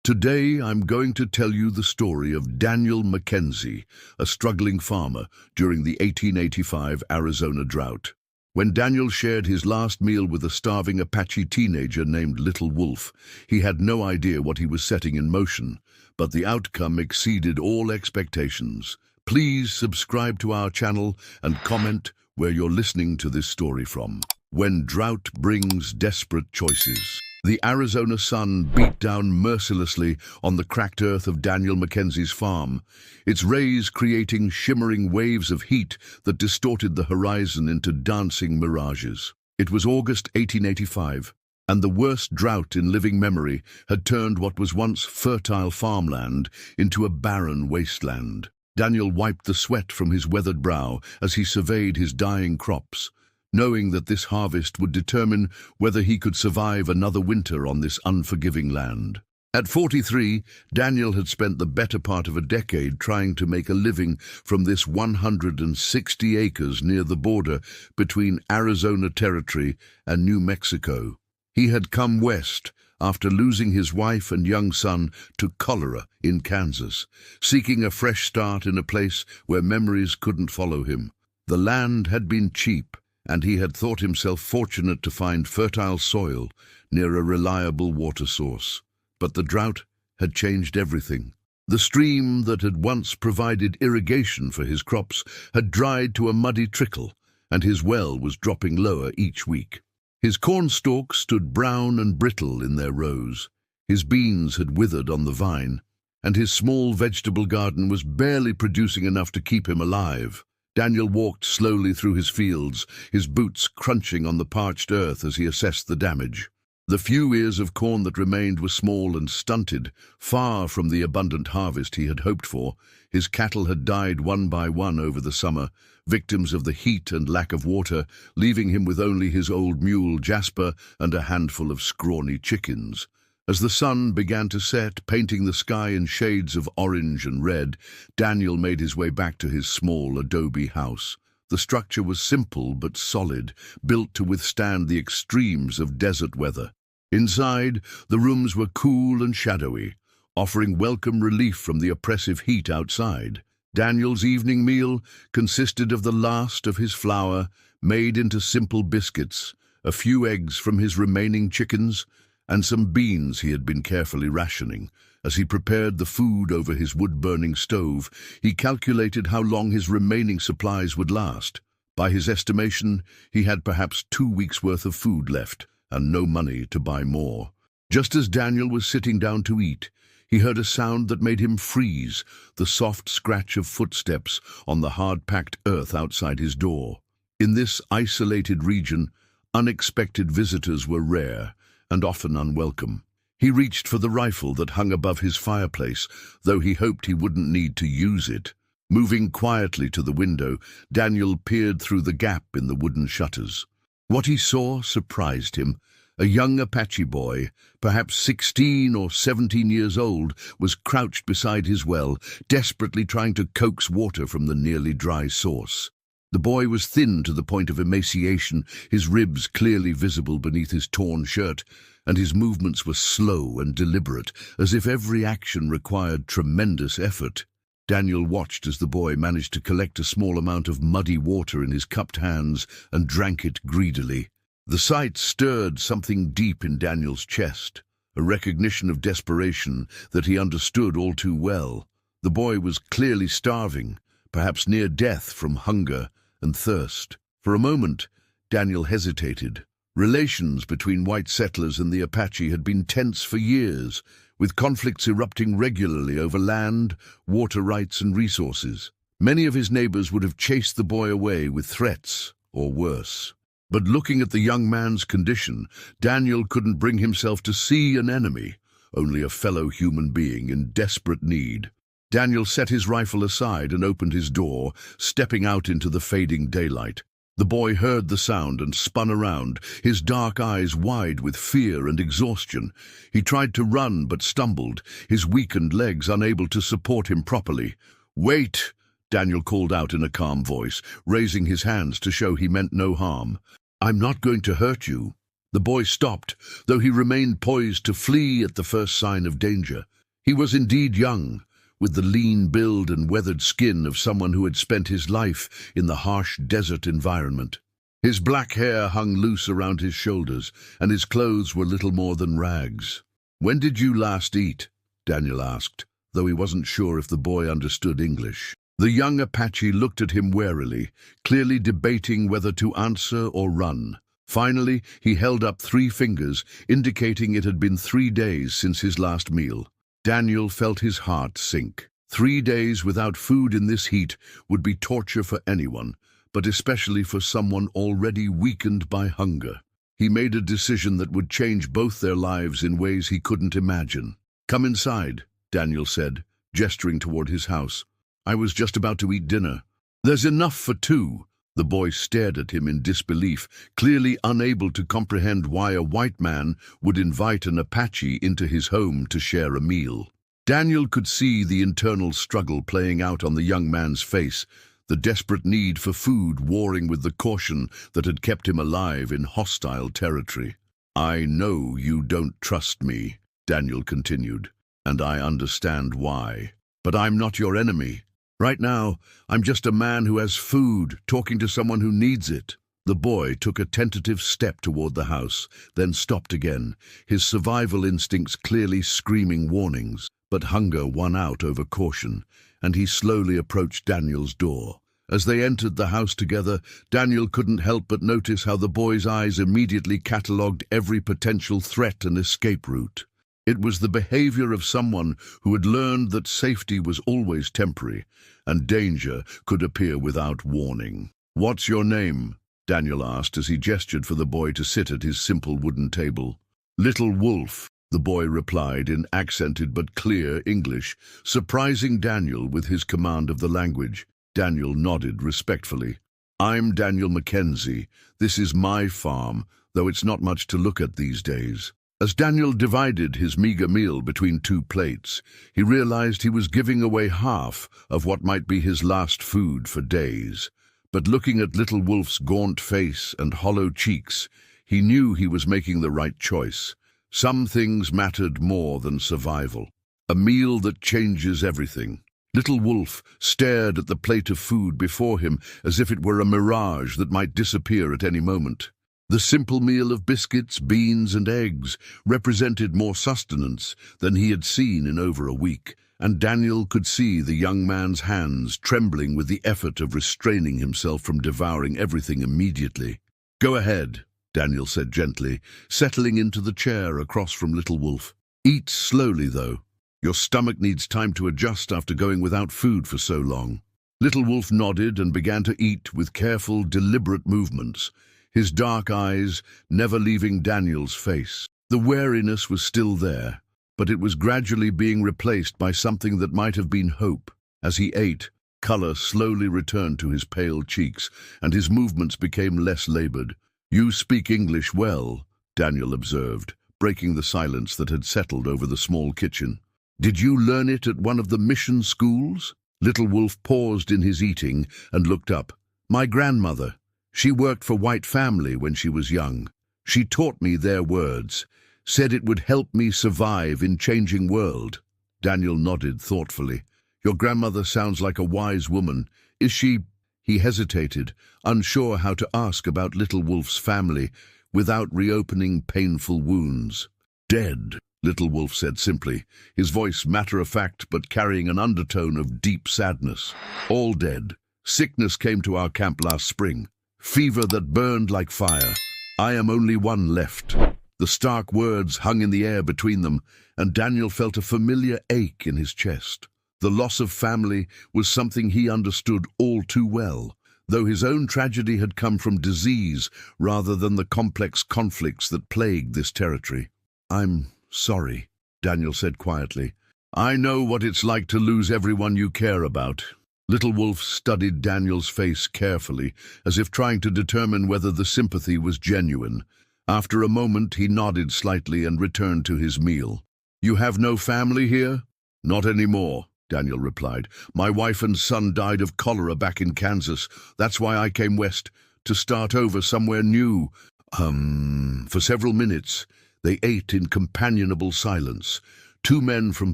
Today I'm going to tell you the story of Daniel McKenzie, a struggling farmer during the 1885 Arizona drought. When Daniel shared his last meal with a starving Apache teenager named Little Wolf, he had no idea what he was setting in motion, but the outcome exceeded all expectations. Please subscribe to our channel and comment where you're listening to this story from. When drought brings desperate choices. The Arizona sun beat down mercilessly on the cracked earth of Daniel McKenzie's farm, its rays creating shimmering waves of heat that distorted the horizon into dancing mirages. It was August 1885, and the worst drought in living memory had turned what was once fertile farmland into a barren wasteland. Daniel wiped the sweat from his weathered brow as he surveyed his dying crops, knowing that this harvest would determine whether he could survive another winter on this unforgiving land. At 43, Daniel had spent the better part of a decade trying to make a living from this 160 acres near the border between Arizona Territory and New Mexico. He had come west after losing his wife and young son to cholera in Kansas, seeking a fresh start in a place where memories couldn't follow him. The land had been cheap, and he had thought himself fortunate to find fertile soil near a reliable water source. But the drought had changed everything. The stream that had once provided irrigation for his crops had dried to a muddy trickle, and his well was dropping lower each week. His corn stalks stood brown and brittle in their rows. His beans had withered on the vine, and his small vegetable garden was barely producing enough to keep him alive. Daniel walked slowly through his fields, his boots crunching on the parched earth as he assessed the damage. The few ears of corn that remained were small and stunted, far from the abundant harvest he had hoped for. His cattle had died one by one over the summer, victims of the heat and lack of water, leaving him with only his old mule Jasper and a handful of scrawny chickens. As the sun began to set, painting the sky in shades of orange and red, Daniel made his way back to his small adobe house. The structure was simple but solid, built to withstand the extremes of desert weather. Inside, the rooms were cool and shadowy, offering welcome relief from the oppressive heat outside. Daniel's evening meal consisted of the last of his flour, made into simple biscuits, a few eggs from his remaining chickens, and some beans he had been carefully rationing. As he prepared the food over his wood-burning stove, he calculated how long his remaining supplies would last. By his estimation, he had perhaps 2 weeks' worth of food left, and no money to buy more. Just as Daniel was sitting down to eat, he heard a sound that made him freeze, the soft scratch of footsteps on the hard-packed earth outside his door. In this isolated region, unexpected visitors were rare, and often unwelcome. He reached for the rifle that hung above his fireplace, though he hoped he wouldn't need to use it. Moving quietly to the window, Daniel peered through the gap in the wooden shutters. What he saw surprised him. A young Apache boy, perhaps 16 or 17 years old, was crouched beside his well, desperately trying to coax water from the nearly dry source. The boy was thin to the point of emaciation, his ribs clearly visible beneath his torn shirt, and his movements were slow and deliberate, as if every action required tremendous effort. Daniel watched as the boy managed to collect a small amount of muddy water in his cupped hands and drank it greedily. The sight stirred something deep in Daniel's chest, a recognition of desperation that he understood all too well. The boy was clearly starving, perhaps near death from hunger and thirst. For a moment, Daniel hesitated. Relations between white settlers and the Apache had been tense for years, with conflicts erupting regularly over land, water rights, and resources. Many of his neighbors would have chased the boy away with threats, or worse. But looking at the young man's condition, Daniel couldn't bring himself to see an enemy, only a fellow human being in desperate need. Daniel set his rifle aside and opened his door, stepping out into the fading daylight. The boy heard the sound and spun around, his dark eyes wide with fear and exhaustion. He tried to run but stumbled, his weakened legs unable to support him properly. "Wait!" Daniel called out in a calm voice, raising his hands to show he meant no harm. "I'm not going to hurt you." The boy stopped, though he remained poised to flee at the first sign of danger. He was indeed young, with the lean build and weathered skin of someone who had spent his life in the harsh desert environment. His black hair hung loose around his shoulders, and his clothes were little more than rags. "When did you last eat?" Daniel asked, though he wasn't sure if the boy understood English. The young Apache looked at him warily, clearly debating whether to answer or run. Finally, he held up 3 fingers, indicating it had been 3 days since his last meal. Daniel felt his heart sink. 3 days without food in this heat would be torture for anyone, but especially for someone already weakened by hunger. He made a decision that would change both their lives in ways he couldn't imagine. "Come inside," Daniel said, gesturing toward his house. "I was just about to eat dinner." "There's enough for 2. The boy stared at him in disbelief, clearly unable to comprehend why a white man would invite an Apache into his home to share a meal. Daniel could see the internal struggle playing out on the young man's face, the desperate need for food warring with the caution that had kept him alive in hostile territory. "I know you don't trust me," Daniel continued, "and I understand why. But I'm not your enemy. Right now, I'm just a man who has food, talking to someone who needs it." The boy took a tentative step toward the house, then stopped again, his survival instincts clearly screaming warnings. But hunger won out over caution, and he slowly approached Daniel's door. As they entered the house together, Daniel couldn't help but notice how the boy's eyes immediately catalogued every potential threat and escape route. It was the behavior of someone who had learned that safety was always temporary, and danger could appear without warning. "What's your name?" Daniel asked as he gestured for the boy to sit at his simple wooden table. "Little Wolf," the boy replied in accented but clear English, surprising Daniel with his command of the language. Daniel nodded respectfully. "I'm Daniel McKenzie. This is my farm, though it's not much to look at these days." As Daniel divided his meager meal between 2 plates, he realized he was giving away half of what might be his last food for days. But looking at Little Wolf's gaunt face and hollow cheeks, he knew he was making the right choice. Some things mattered more than survival. A meal that changes everything. Little Wolf stared at the plate of food before him as if it were a mirage that might disappear at any moment. The simple meal of biscuits, beans, and eggs represented more sustenance than he had seen in over a week, and Daniel could see the young man's hands trembling with the effort of restraining himself from devouring everything immediately. "Go ahead," Daniel said gently, settling into the chair across from Little Wolf. "Eat slowly, though. Your stomach needs time to adjust after going without food for so long." Little Wolf nodded and began to eat with careful, deliberate movements, his dark eyes never leaving Daniel's face. The wariness was still there, but it was gradually being replaced by something that might have been hope. As he ate, color slowly returned to his pale cheeks, and his movements became less labored. "You speak English well," Daniel observed, breaking the silence that had settled over the small kitchen. "Did you learn it at one of the mission schools?" Little Wolf paused in his eating and looked up. "My grandmother. She worked for white family when she was young. She taught me their words, said it would help me survive in changing world." Daniel nodded thoughtfully. "Your grandmother sounds like a wise woman. Is she—" He hesitated, unsure how to ask about Little Wolf's family without reopening painful wounds. "Dead," Little Wolf said simply, his voice matter-of-fact but carrying an undertone of deep sadness. "All dead. Sickness came to our camp last spring. Fever that burned like fire. I am only one left." The stark words hung in the air between them, and Daniel felt a familiar ache in his chest. The loss of family was something he understood all too well, though his own tragedy had come from disease rather than the complex conflicts that plagued this territory. "I'm sorry," Daniel said quietly. "I know what it's like to lose everyone you care about." Little Wolf studied Daniel's face carefully, as if trying to determine whether the sympathy was genuine. After a moment, he nodded slightly and returned to his meal. "You have no family here?" "Not anymore," Daniel replied. "My wife and son died of cholera back in Kansas. That's why I came west, to start over somewhere new. For several minutes, they ate in companionable silence. Two men from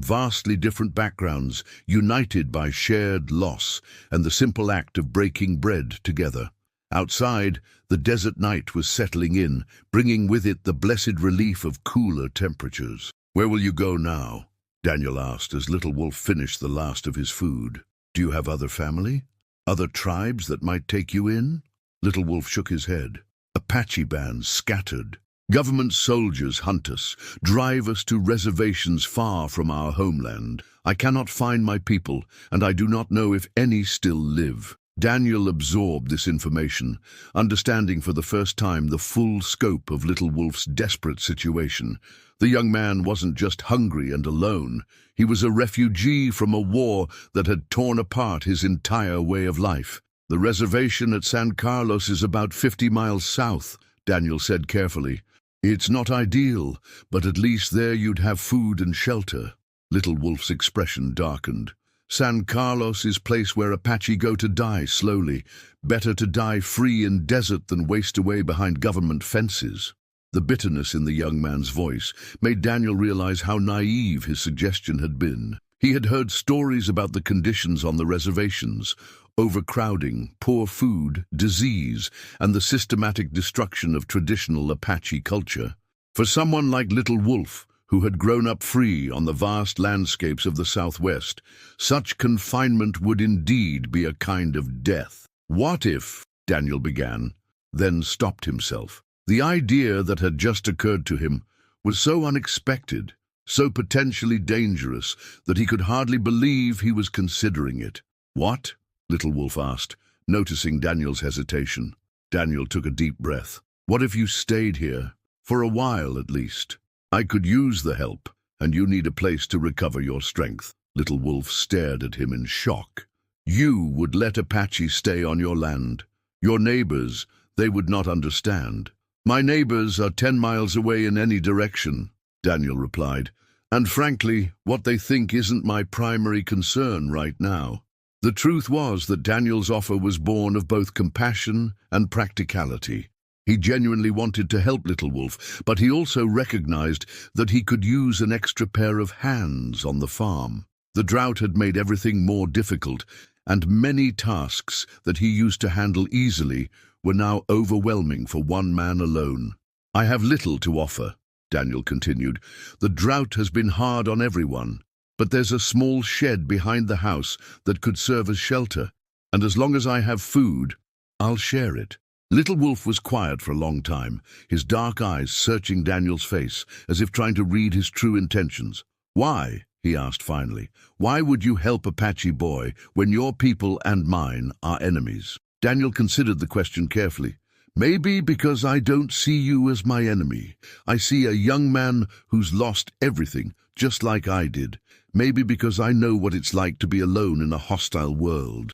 vastly different backgrounds, united by shared loss and the simple act of breaking bread together. Outside, the desert night was settling in, bringing with it the blessed relief of cooler temperatures. "Where will you go now?" Daniel asked as Little Wolf finished the last of his food. "Do you have other family? Other tribes that might take you in?" Little Wolf shook his head. "Apache bands scattered. Government soldiers hunt us, drive us to reservations far from our homeland. I cannot find my people, and I do not know if any still live." Daniel absorbed this information, understanding for the first time the full scope of Little Wolf's desperate situation. The young man wasn't just hungry and alone. He was a refugee from a war that had torn apart his entire way of life. "The reservation at San Carlos is about 50 miles south," Daniel said carefully. "It's not ideal, but at least there you'd have food and shelter." Little Wolf's expression darkened. "San Carlos is a place where Apache go to die slowly. Better to die free in desert than waste away behind government fences." The bitterness in the young man's voice made Daniel realize how naive his suggestion had been. He had heard stories about the conditions on the reservations: overcrowding, poor food, disease, and the systematic destruction of traditional Apache culture. For someone like Little Wolf, who had grown up free on the vast landscapes of the Southwest, such confinement would indeed be a kind of death. "What if," Daniel began, then stopped himself. The idea that had just occurred to him was so unexpected, so potentially dangerous, that he could hardly believe he was considering it. "What?" Little Wolf asked, noticing Daniel's hesitation. Daniel took a deep breath. "What if you stayed here? For a while, at least. I could use the help, and you need a place to recover your strength." Little Wolf stared at him in shock. "You would let Apache stay on your land? Your neighbors, they would not understand." "My neighbors are 10 miles away in any direction," Daniel replied, "and frankly, what they think isn't my primary concern right now." The truth was that Daniel's offer was born of both compassion and practicality. He genuinely wanted to help Little Wolf, but he also recognized that he could use an extra pair of hands on the farm. The drought had made everything more difficult, and many tasks that he used to handle easily were now overwhelming for one man alone. "I have little to offer," Daniel continued. "The drought has been hard on everyone, but there's a small shed behind the house that could serve as shelter, and as long as I have food, I'll share it." Little Wolf was quiet for a long time, his dark eyes searching Daniel's face, as if trying to read his true intentions. "Why?" he asked finally. "Why would you help Apache boy when your people and mine are enemies?" Daniel considered the question carefully. "Maybe because I don't see you as my enemy. I see a young man who's lost everything, just like I did. Maybe because I know what it's like to be alone in a hostile world."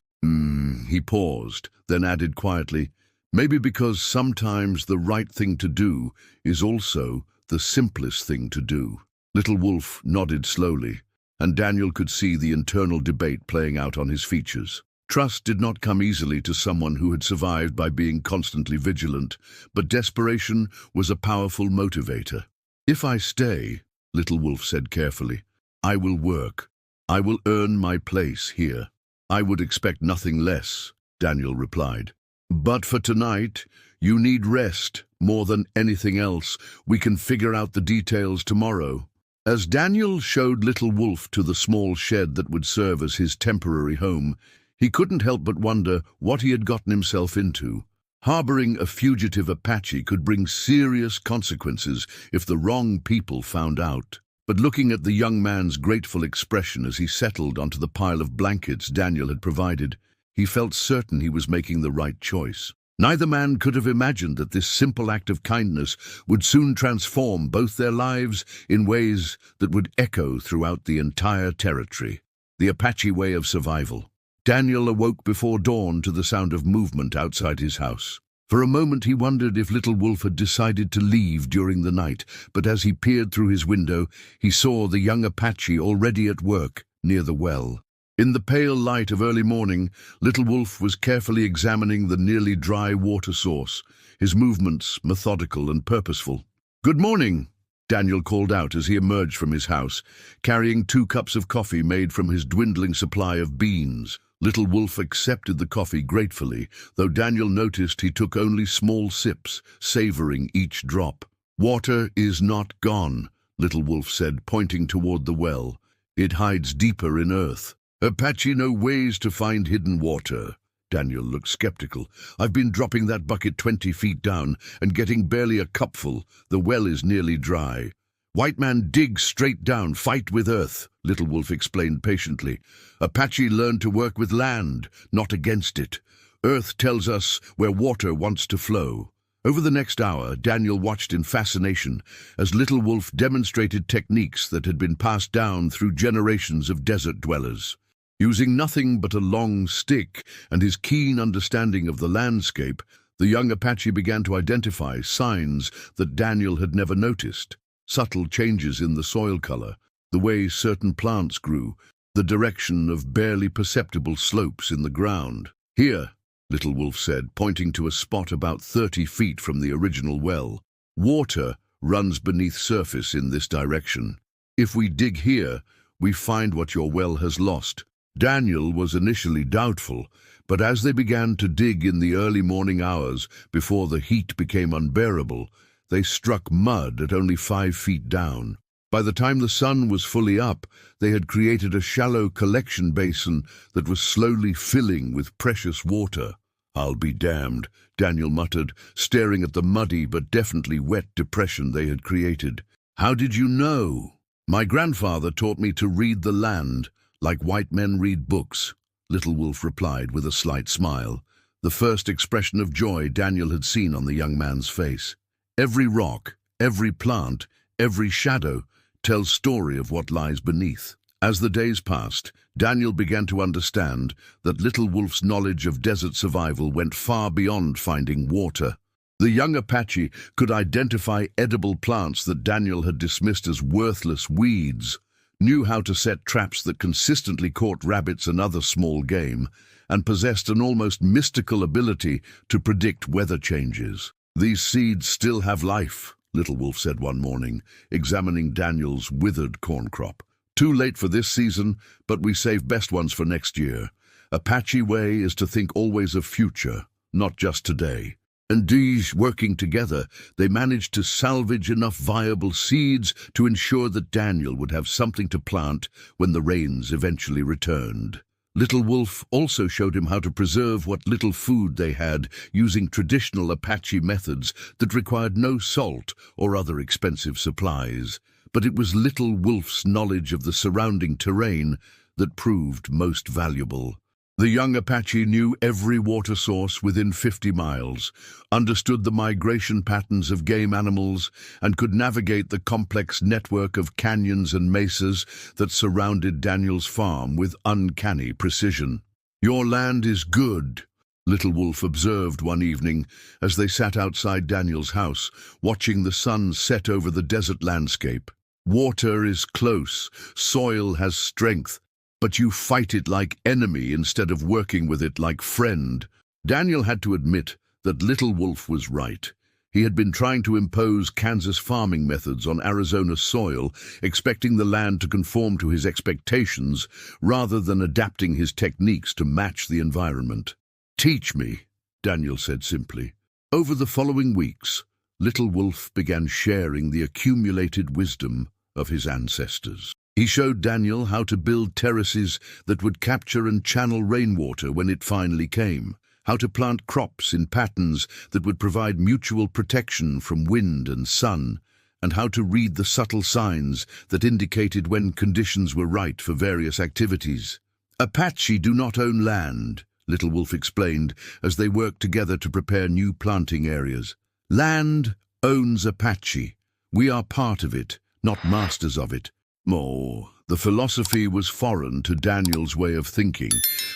He paused, then added quietly, "Maybe because sometimes the right thing to do is also the simplest thing to do." Little Wolf nodded slowly, and Daniel could see the internal debate playing out on his features. Trust did not come easily to someone who had survived by being constantly vigilant, but desperation was a powerful motivator. "If I stay," Little Wolf said carefully, "I will work. I will earn my place here." "I would expect nothing less," Daniel replied. "But for tonight, you need rest more than anything else. We can figure out the details tomorrow." As Daniel showed Little Wolf to the small shed that would serve as his temporary home, he couldn't help but wonder what he had gotten himself into. Harboring a fugitive Apache could bring serious consequences if the wrong people found out. But looking at the young man's grateful expression as he settled onto the pile of blankets Daniel had provided, he felt certain he was making the right choice. Neither man could have imagined that this simple act of kindness would soon transform both their lives in ways that would echo throughout the entire territory. The Apache way of survival. Daniel awoke before dawn to the sound of movement outside his house. For a moment he wondered if Little Wolf had decided to leave during the night, but as he peered through his window, he saw the young Apache already at work near the well. In the pale light of early morning, Little Wolf was carefully examining the nearly dry water source, his movements methodical and purposeful. "Good morning," Daniel called out as he emerged from his house, carrying 2 cups of coffee made from his dwindling supply of beans. Little Wolf accepted the coffee gratefully, though Daniel noticed he took only small sips, savoring each drop. "Water is not gone," Little Wolf said, pointing toward the well. "It hides deeper in earth." "Apache know ways to find hidden water." Daniel looked skeptical. "I've been dropping that bucket 20 feet down and getting barely a cupful. The well is nearly dry." "White man dig straight down, fight with earth," Little Wolf explained patiently. "Apache learn to work with land, not against it. Earth tells us where water wants to flow." Over the next hour, Daniel watched in fascination as Little Wolf demonstrated techniques that had been passed down through generations of desert dwellers. Using nothing but a long stick and his keen understanding of the landscape, the young Apache began to identify signs that Daniel had never noticed. Subtle changes in the soil color, the way certain plants grew, the direction of barely perceptible slopes in the ground. "Here," Little Wolf said, pointing to a spot about 30 feet from the original well. "Water runs beneath surface in this direction. If we dig here, we find what your well has lost." Daniel was initially doubtful, but as they began to dig in the early morning hours before the heat became unbearable, they struck mud at only 5 feet down. By the time the sun was fully up, they had created a shallow collection basin that was slowly filling with precious water. "I'll be damned," Daniel muttered, staring at the muddy but definitely wet depression they had created. "How did you know?" "My grandfather taught me to read the land, like white men read books," Little Wolf replied with a slight smile, the first expression of joy Daniel had seen on the young man's face. "Every rock, every plant, every shadow tells story of what lies beneath." As the days passed, Daniel began to understand that Little Wolf's knowledge of desert survival went far beyond finding water. The young Apache could identify edible plants that Daniel had dismissed as worthless weeds, knew how to set traps that consistently caught rabbits and other small game, and possessed an almost mystical ability to predict weather changes. "These seeds still have life," Little Wolf said one morning, examining Daniel's withered corn crop. "Too late for this season, but we save best ones for next year. Apache way is to think always of future, not just today." And these, working together, they managed to salvage enough viable seeds to ensure that Daniel would have something to plant when the rains eventually returned. Little Wolf also showed him how to preserve what little food they had using traditional Apache methods that required no salt or other expensive supplies. But it was Little Wolf's knowledge of the surrounding terrain that proved most valuable. The young Apache knew every water source within 50 miles, understood the migration patterns of game animals, and could navigate the complex network of canyons and mesas that surrounded Daniel's farm with uncanny precision. "Your land is good," Little Wolf observed one evening as they sat outside Daniel's house, watching the sun set over the desert landscape. "Water is close, soil has strength, but you fight it like enemy instead of working with it like friend." Daniel had to admit that Little Wolf was right. He had been trying to impose Kansas farming methods on Arizona soil, expecting the land to conform to his expectations rather than adapting his techniques to match the environment. "Teach me," Daniel said simply. Over the following weeks, Little Wolf began sharing the accumulated wisdom of his ancestors. He showed Daniel how to build terraces that would capture and channel rainwater when it finally came, how to plant crops in patterns that would provide mutual protection from wind and sun, and how to read the subtle signs that indicated when conditions were right for various activities. "Apache do not own land," Little Wolf explained as they worked together to prepare new planting areas. "Land owns Apache. We are part of it, not masters of it." The philosophy was foreign to Daniel's way of thinking,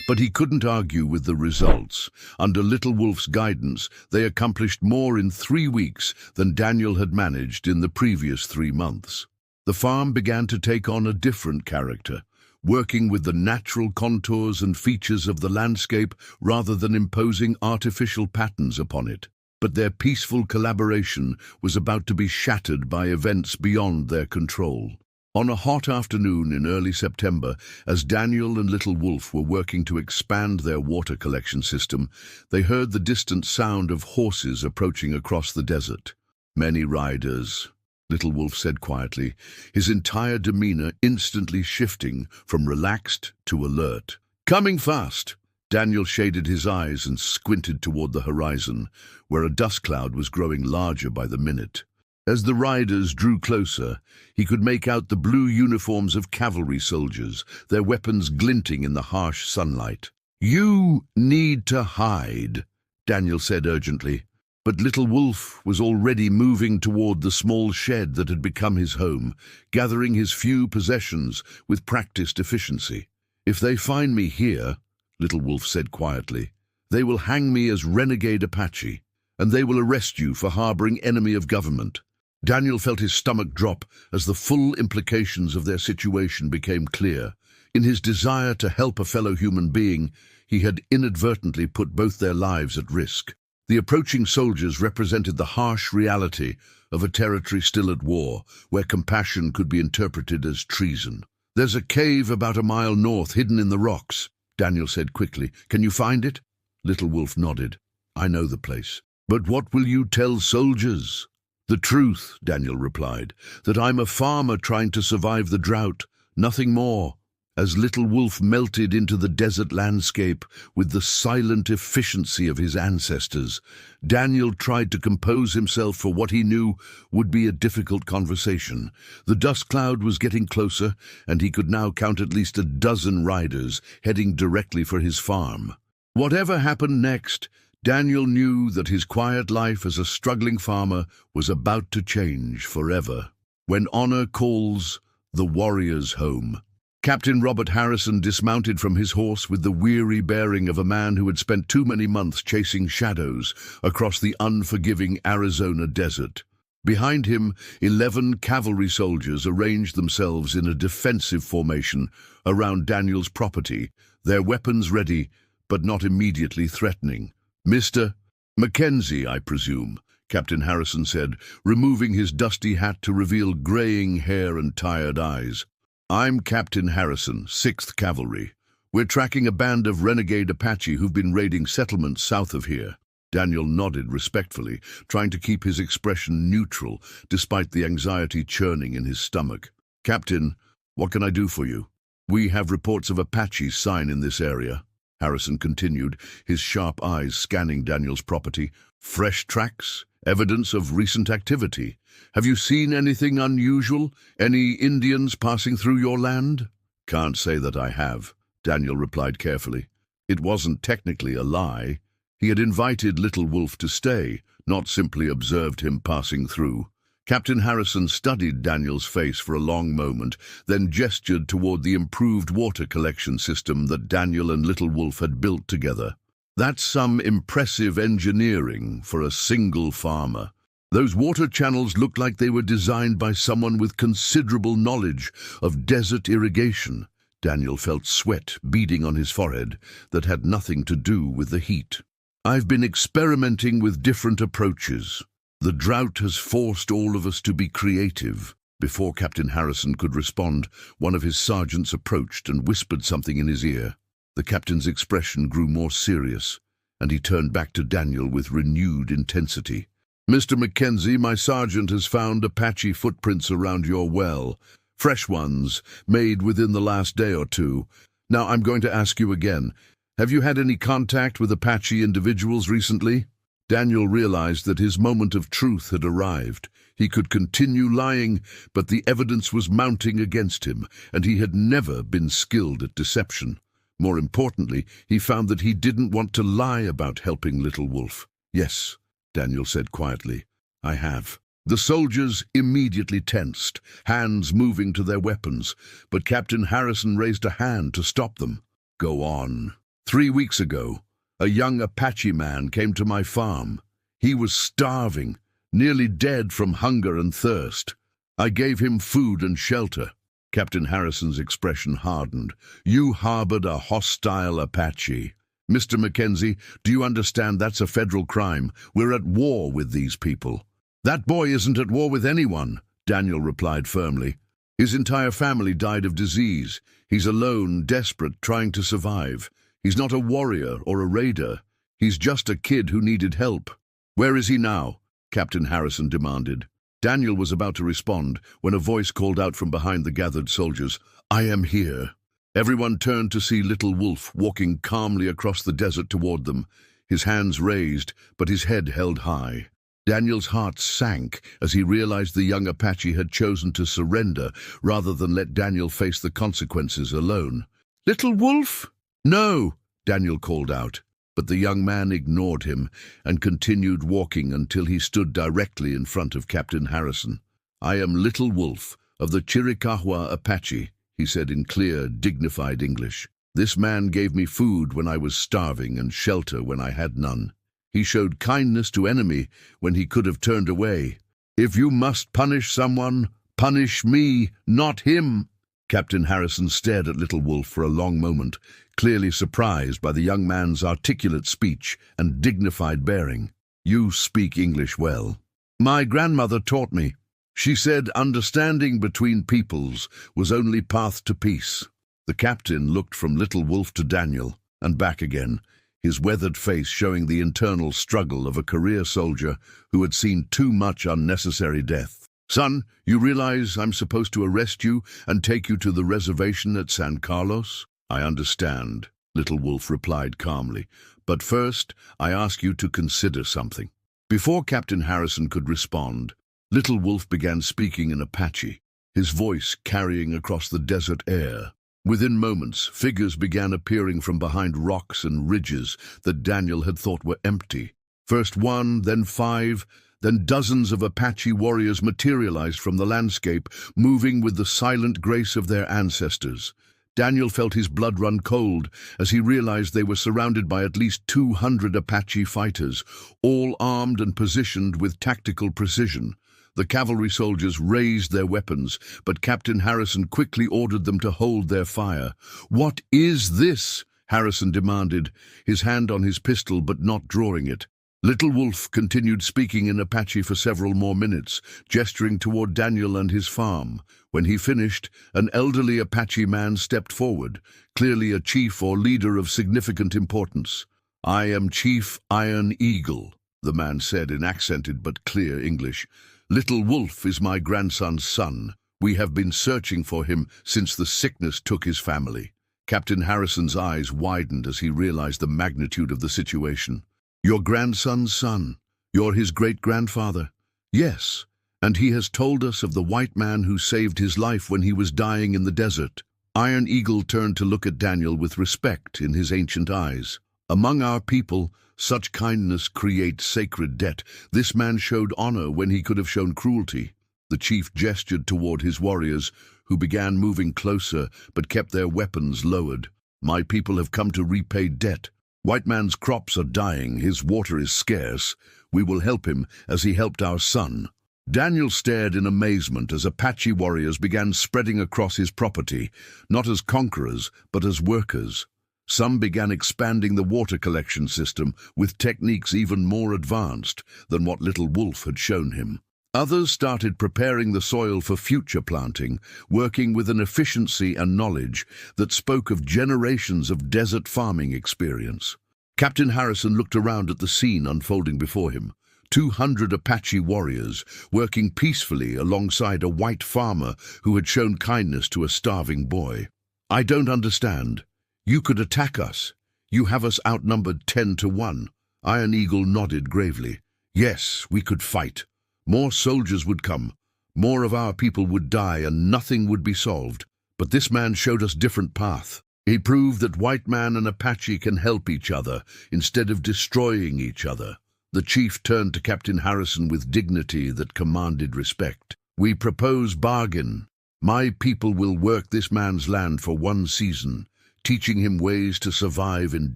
but he couldn't argue with the results. Under Little Wolf's guidance, they accomplished more in 3 weeks than Daniel had managed in the previous 3 months. The farm began to take on a different character, working with the natural contours and features of the landscape rather than imposing artificial patterns upon it. But their peaceful collaboration was about to be shattered by events beyond their control. On a hot afternoon in early September, as Daniel and Little Wolf were working to expand their water collection system, they heard the distant sound of horses approaching across the desert. "Many riders," Little Wolf said quietly, his entire demeanor instantly shifting from relaxed to alert. "Coming fast!" Daniel shaded his eyes and squinted toward the horizon, where a dust cloud was growing larger by the minute. As the riders drew closer, he could make out the blue uniforms of cavalry soldiers, their weapons glinting in the harsh sunlight. "You need to hide," Daniel said urgently. But Little Wolf was already moving toward the small shed that had become his home, gathering his few possessions with practiced efficiency. "If they find me here," Little Wolf said quietly, "they will hang me as renegade Apache, and they will arrest you for harboring enemy of government." Daniel felt his stomach drop as the full implications of their situation became clear. In his desire to help a fellow human being, he had inadvertently put both their lives at risk. The approaching soldiers represented the harsh reality of a territory still at war, where compassion could be interpreted as treason. "There's a cave about a mile north, hidden in the rocks," Daniel said quickly. "Can you find it?" Little Wolf nodded. "I know the place." "But what will you tell soldiers?" "The truth," Daniel replied, "that I'm a farmer trying to survive the drought, nothing more." As Little Wolf melted into the desert landscape with the silent efficiency of his ancestors, Daniel tried to compose himself for what he knew would be a difficult conversation. The dust cloud was getting closer, and he could now count at least a dozen riders heading directly for his farm. Whatever happened next, Daniel knew that his quiet life as a struggling farmer was about to change forever. When honor calls, the warrior's home. Captain Robert Harrison dismounted from his horse with the weary bearing of a man who had spent too many months chasing shadows across the unforgiving Arizona desert. Behind him, 11 cavalry soldiers arranged themselves in a defensive formation around Daniel's property, their weapons ready, but not immediately threatening. "Mr. McKenzie, I presume," Captain Harrison said, removing his dusty hat to reveal graying hair and tired eyes. "I'm Captain Harrison, 6th Cavalry. We're tracking a band of renegade Apache who've been raiding settlements south of here." Daniel nodded respectfully, trying to keep his expression neutral despite the anxiety churning in his stomach. "Captain, what can I do for you?" "We have reports of Apaches sign in this area," Harrison continued, his sharp eyes scanning Daniel's property. "Fresh tracks? Evidence of recent activity? Have you seen anything unusual? Any Indians passing through your land?" "Can't say that I have," Daniel replied carefully. It wasn't technically a lie. He had invited Little Wolf to stay, not simply observed him passing through. Captain Harrison studied Daniel's face for a long moment, then gestured toward the improved water collection system that Daniel and Little Wolf had built together. "That's some impressive engineering for a single farmer. Those water channels looked like they were designed by someone with considerable knowledge of desert irrigation." Daniel felt sweat beading on his forehead that had nothing to do with the heat. "I've been experimenting with different approaches. The drought has forced all of us to be creative." Before Captain Harrison could respond, one of his sergeants approached and whispered something in his ear. The captain's expression grew more serious, and he turned back to Daniel with renewed intensity. "Mr. McKenzie, my sergeant has found Apache footprints around your well. Fresh ones, made within the last day or two. Now I'm going to ask you again. Have you had any contact with Apache individuals recently?" Daniel realized that his moment of truth had arrived. He could continue lying, but the evidence was mounting against him, and he had never been skilled at deception. More importantly, he found that he didn't want to lie about helping Little Wolf. "Yes," Daniel said quietly, "I have." The soldiers immediately tensed, hands moving to their weapons, but Captain Harrison raised a hand to stop them. "Go on." 3 weeks ago, a young Apache man came to my farm. He was starving, nearly dead from hunger and thirst. I gave him food and shelter. Captain Harrison's expression hardened. You harbored a hostile Apache. Mr. McKenzie, do you understand that's a federal crime? We're at war with these people. That boy isn't at war with anyone, Daniel replied firmly. His entire family died of disease. He's alone, desperate, trying to survive. He's not a warrior or a raider. He's just a kid who needed help. Where is he now? Captain Harrison demanded. Daniel was about to respond when a voice called out from behind the gathered soldiers, I am here. Everyone turned to see Little Wolf walking calmly across the desert toward them, his hands raised, but his head held high. Daniel's heart sank as he realized the young Apache had chosen to surrender rather than let Daniel face the consequences alone. Little Wolf? No, Daniel called out, but the young man ignored him and continued walking until he stood directly in front of Captain Harrison. I am Little Wolf of the Chiricahua Apache, he said in clear, dignified English. This man gave me food when I was starving and shelter when I had none. He showed kindness to enemy when he could have turned away. If you must punish someone, punish me, not him. Captain Harrison stared at Little Wolf for a long moment, clearly surprised by the young man's articulate speech and dignified bearing. You speak English well. My grandmother taught me. She said understanding between peoples was only path to peace. The captain looked from Little Wolf to Daniel and back again, his weathered face showing the internal struggle of a career soldier who had seen too much unnecessary death. Son, you realize I'm supposed to arrest you and take you to the reservation at San Carlos? I understand, Little Wolf replied calmly. But first, I ask you to consider something. Before Captain Harrison could respond, Little Wolf began speaking in Apache, his voice carrying across the desert air. Within moments, figures began appearing from behind rocks and ridges that Daniel had thought were empty. First one, then five, then dozens of Apache warriors materialized from the landscape, moving with the silent grace of their ancestors. Daniel felt his blood run cold as he realized they were surrounded by at least 200 Apache fighters, all armed and positioned with tactical precision. The cavalry soldiers raised their weapons, but Captain Harrison quickly ordered them to hold their fire. What is this? Harrison demanded, his hand on his pistol but not drawing it. Little Wolf continued speaking in Apache for several more minutes, gesturing toward Daniel and his farm. When he finished, an elderly Apache man stepped forward, clearly a chief or leader of significant importance. I am Chief Iron Eagle, the man said in accented but clear English. Little Wolf is my grandson's son. We have been searching for him since the sickness took his family. Captain Harrison's eyes widened as he realized the magnitude of the situation. Your grandson's son? You're his great-grandfather? Yes, and he has told us of the white man who saved his life when he was dying in the desert. Iron Eagle turned to look at Daniel with respect in his ancient eyes. Among our people, such kindness creates sacred debt. This man showed honor when he could have shown cruelty. The chief gestured toward his warriors, who began moving closer but kept their weapons lowered. My people have come to repay debt. White man's crops are dying, his water is scarce. We will help him as he helped our son. Daniel stared in amazement as Apache warriors began spreading across his property, not as conquerors, but as workers. Some began expanding the water collection system with techniques even more advanced than what Little Wolf had shown him. Others started preparing the soil for future planting, working with an efficiency and knowledge that spoke of generations of desert farming experience. Captain Harrison looked around at the scene unfolding before him. 200 Apache warriors working peacefully alongside a white farmer who had shown kindness to a starving boy. I don't understand. You could attack us. You have us outnumbered 10-1. Iron Eagle nodded gravely. Yes, we could fight. More soldiers would come. More of our people would die and nothing would be solved. But this man showed us different path. He proved that white man and Apache can help each other instead of destroying each other. The chief turned to Captain Harrison with dignity that commanded respect. We propose bargain. My people will work this man's land for 1 season, teaching him ways to survive in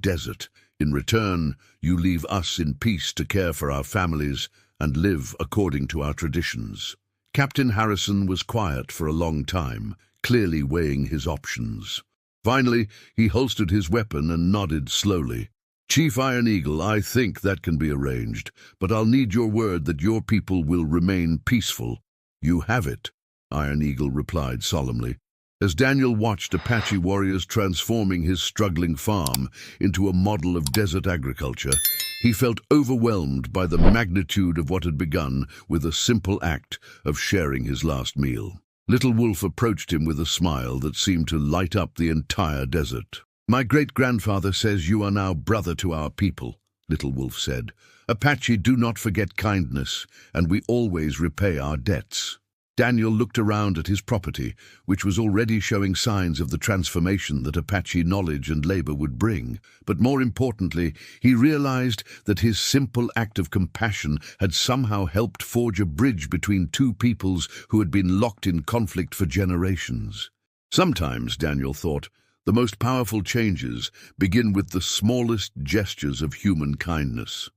desert. In return, you leave us in peace to care for our families and live according to our traditions. Captain Harrison was quiet for a long time, clearly weighing his options. Finally, he holstered his weapon and nodded slowly. "Chief Iron Eagle, I think that can be arranged, but I'll need your word that your people will remain peaceful." "You have it," Iron Eagle replied solemnly. As Daniel watched Apache warriors transforming his struggling farm into a model of desert agriculture, he felt overwhelmed by the magnitude of what had begun with a simple act of sharing his last meal. Little Wolf approached him with a smile that seemed to light up the entire desert. "My great-grandfather says you are now brother to our people," Little Wolf said. "Apache do not forget kindness, and we always repay our debts." Daniel looked around at his property, which was already showing signs of the transformation that Apache knowledge and labor would bring. But more importantly, he realized that his simple act of compassion had somehow helped forge a bridge between two peoples who had been locked in conflict for generations. Sometimes, Daniel thought, the most powerful changes begin with the smallest gestures of human kindness.